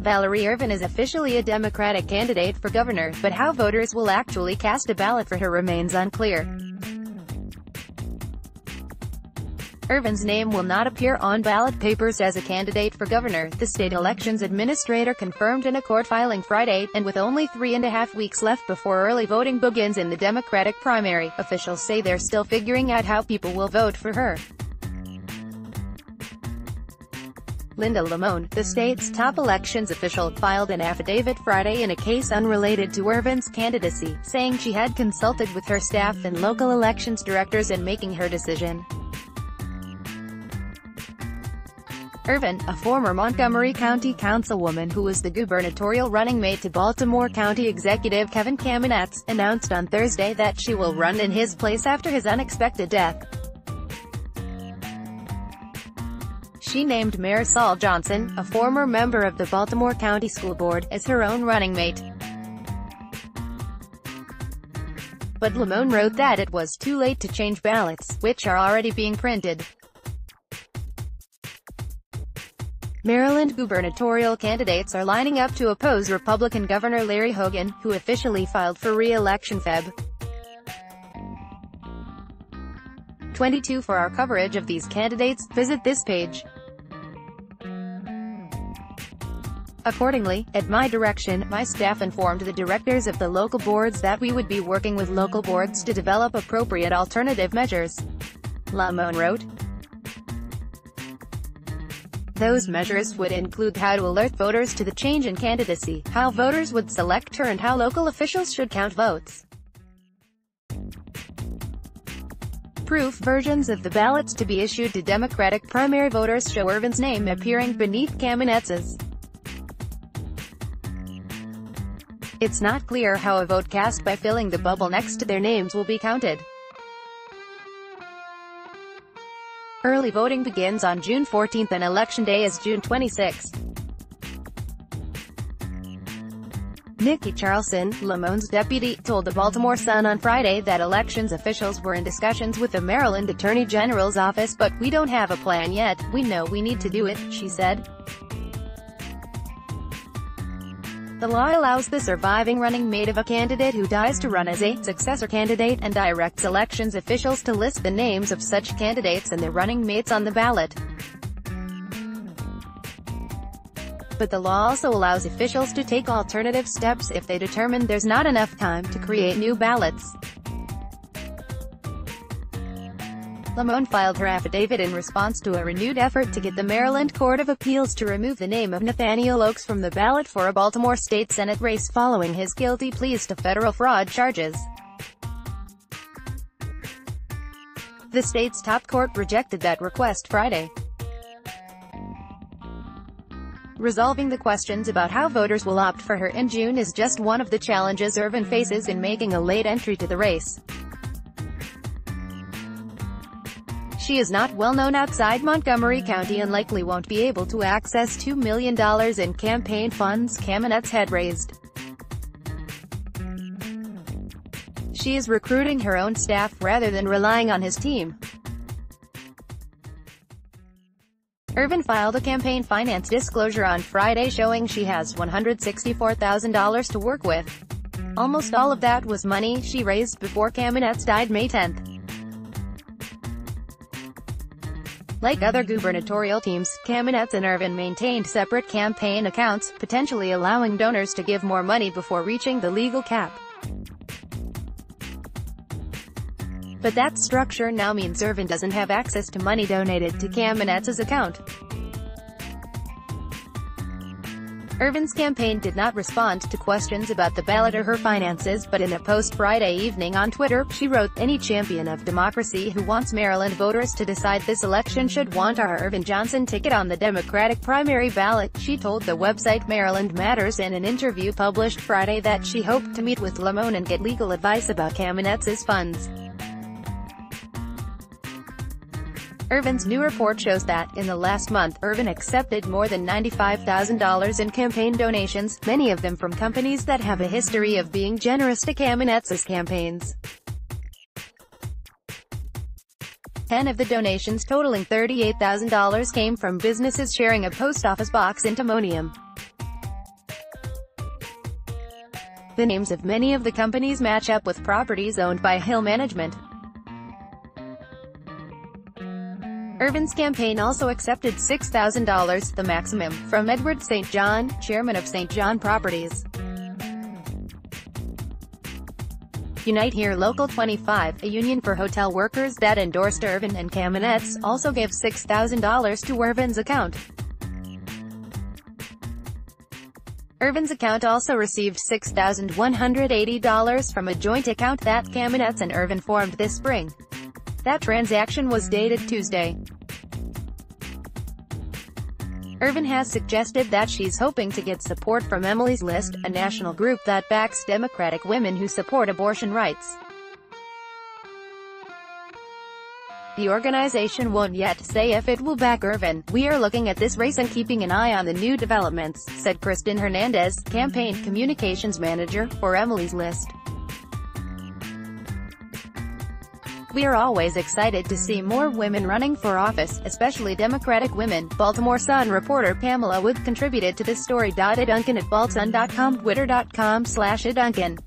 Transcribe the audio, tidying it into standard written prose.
Valerie Ervin is officially a Democratic candidate for governor, but how voters will actually cast a ballot for her remains unclear. Ervin's name will not appear on ballot papers as a candidate for governor, the state elections administrator confirmed in a court filing Friday, and with only 3.5 weeks left before early voting begins in the Democratic primary, officials say they're still figuring out how people will vote for her. Lamone, the state's top elections official, filed an affidavit Friday in a case unrelated to Ervin's candidacy, saying she had consulted with her staff and local elections directors in making her decision. Ervin, a former Montgomery County councilwoman who was the gubernatorial running mate to Baltimore County Executive Kevin Kamenetz, announced on Thursday that she will run in his place after his unexpected death. She named Mayor Saul Johnson, a former member of the Baltimore County School Board, as her own running mate. But Lamone wrote that it was too late to change ballots, which are already being printed. Maryland gubernatorial candidates are lining up to oppose Republican Governor Larry Hogan, who officially filed for re-election Feb. 22. For our coverage of these candidates, visit this page. Accordingly, at my direction, my staff informed the directors of the local boards that we would be working with local boards to develop appropriate alternative measures, Lamone wrote. Those measures would include how to alert voters to the change in candidacy, how voters would select her, and how local officials should count votes. Proof versions of the ballots to be issued to Democratic primary voters show Ervin's name appearing beneath Kamenetz's. It's not clear how a vote cast by filling the bubble next to their names will be counted. Early voting begins on June 14 and Election Day is June 26. Nikki Charlson, Lamone's deputy, told the Baltimore Sun on Friday that elections officials were in discussions with the Maryland Attorney General's office, but we don't have a plan yet. We know we need to do it, she said. The law allows the surviving running mate of a candidate who dies to run as a successor candidate, and directs elections officials to list the names of such candidates and their running mates on the ballot. But the law also allows officials to take alternative steps if they determine there's not enough time to create new ballots. Lamone filed her affidavit in response to a renewed effort to get the Maryland Court of Appeals to remove the name of Nathaniel Oakes from the ballot for a Baltimore state Senate race following his guilty pleas to federal fraud charges. The state's top court rejected that request Friday. Resolving the questions about how voters will opt for her in June is just one of the challenges Ervin faces in making a late entry to the race. She is not well known outside Montgomery County and likely won't be able to access $2 million in campaign funds Kamenetz had raised. She is recruiting her own staff rather than relying on his team. Ervin filed a campaign finance disclosure on Friday showing she has $164,000 to work with. Almost all of that was money she raised before Kamenetz died May 10. Like other gubernatorial teams, Kamenetz and Ervin maintained separate campaign accounts, potentially allowing donors to give more money before reaching the legal cap. But that structure now means Ervin doesn't have access to money donated to Kamenetz's account. Ervin's campaign did not respond to questions about the ballot or her finances, but in a post Friday evening on Twitter, she wrote, "Any champion of democracy who wants Maryland voters to decide this election should want our Ervin Johnson ticket on the Democratic primary ballot," she told the website Maryland Matters in an interview published Friday that she hoped to meet with Lamone and get legal advice about Kamenetz's funds. Ervin's new report shows that, in the last month, Ervin accepted more than $95,000 in campaign donations, many of them from companies that have a history of being generous to Kamenetz's campaigns. 10 of the donations totaling $38,000 came from businesses sharing a post office box in Timonium. The names of many of the companies match up with properties owned by Hill Management. Ervin's campaign also accepted $6,000, the maximum, from Edward St. John, chairman of St. John Properties. Unite Here Local 25, a union for hotel workers that endorsed Ervin and Kamenetz, also gave $6,000 to Ervin's account. Ervin's account also received $6,180 from a joint account that Kamenetz and Ervin formed this spring. That transaction was dated Tuesday. Ervin has suggested that she's hoping to get support from Emily's List, a national group that backs Democratic women who support abortion rights. The organization won't yet say if it will back Ervin. "We are looking at this race and keeping an eye on the new developments," said Kristen Hernandez, campaign communications manager for Emily's List. "We are always excited to see more women running for office, especially Democratic women," Baltimore Sun reporter Pamela Wood contributed to this story. Duncan at baltsun.com, twitter.com/Duncan.